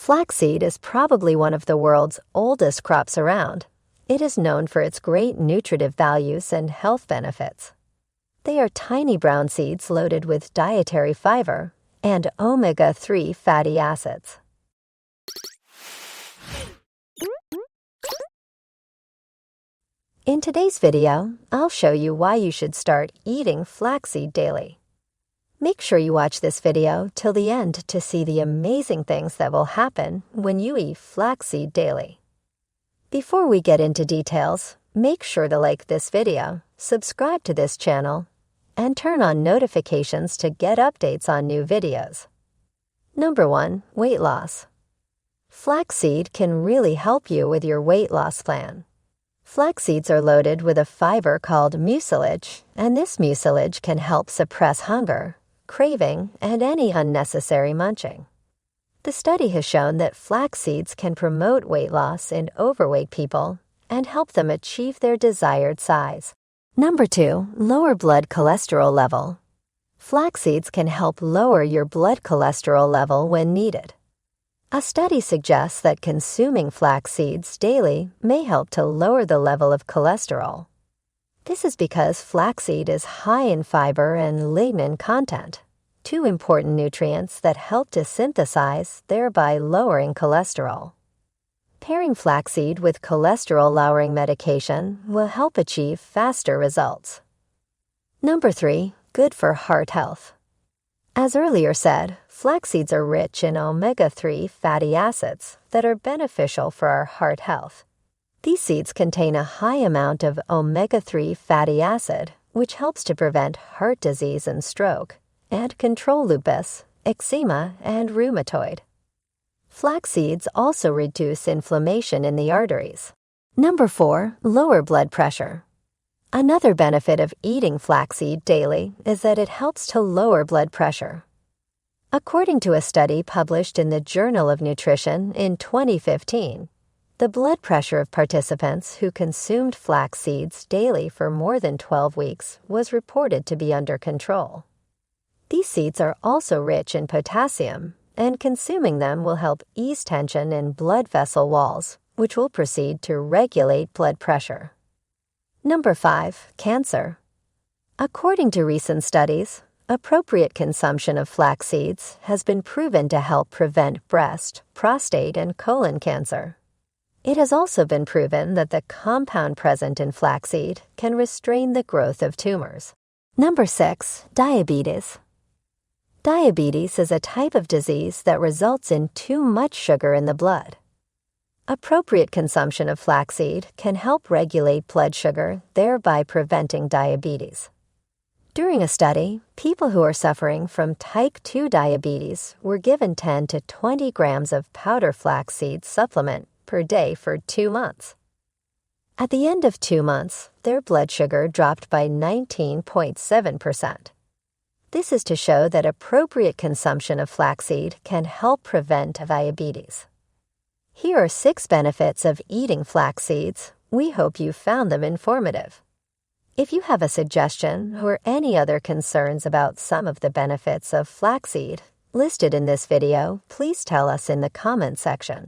Flaxseed is probably one of the world's oldest crops around. It is known for its great nutritive values and health benefits. They are tiny brown seeds loaded with dietary fiber and omega-3 fatty acids. In today's video, I'll show you why you should start eating flaxseed daily. Make sure you watch this video till the end to see the amazing things that will happen when you eat flaxseed daily. Before we get into details, make sure to like this video, subscribe to this channel, and turn on notifications to get updates on new videos. Number 1. Weight loss. Flaxseed can really help you with your weight loss plan. Flax seeds are loaded with a fiber called mucilage, and this mucilage can help suppress hunger, craving, and any unnecessary munching. The study has shown that flax seeds can promote weight loss in overweight people and help them achieve their desired size. Number 2. Lower blood cholesterol level. Flax seeds can help lower your blood cholesterol level when needed. A study suggests that consuming flax seeds daily may help to lower the level of cholesterol. This is because flaxseed is high in fiber and lignin content, two important nutrients that help to synthesize, thereby lowering cholesterol. Pairing flaxseed with cholesterol-lowering medication will help achieve faster results. Number 3. Good for heart health. As earlier said, flax seeds are rich in omega-3 fatty acids that are beneficial for our heart health. These seeds contain a high amount of omega-3 fatty acid, which helps to prevent heart disease and stroke, and control lupus, eczema, and rheumatoid. Flax seeds also reduce inflammation in the arteries. Number 4. Lower blood pressure. Another benefit of eating flaxseed daily is that it helps to lower blood pressure. According to a study published in the Journal of Nutrition in 2015, the blood pressure of participants who consumed flax seeds daily for more than 12 weeks was reported to be under control. These seeds are also rich in potassium, and consuming them will help ease tension in blood vessel walls, which will proceed to regulate blood pressure. Number 5. Cancer. According to recent studies, appropriate consumption of flax seeds has been proven to help prevent breast, prostate, and colon cancer. It has also been proven that the compound present in flaxseed can restrain the growth of tumors. Number 6. Diabetes. Diabetes is a type of disease that results in too much sugar in the blood. Appropriate consumption of flaxseed can help regulate blood sugar, thereby preventing diabetes. During a study, people who are suffering from type 2 diabetes were given 10 to 20 grams of powder flaxseed supplement per day for 2 months. At the end of 2 months, their blood sugar dropped by 19.7%. This is to show that appropriate consumption of flaxseed can help prevent diabetes. Here are 6 benefits of eating flax seeds. We hope you found them informative. If you have a suggestion or any other concerns about some of the benefits of flaxseed listed in this video, please tell us in the comment section.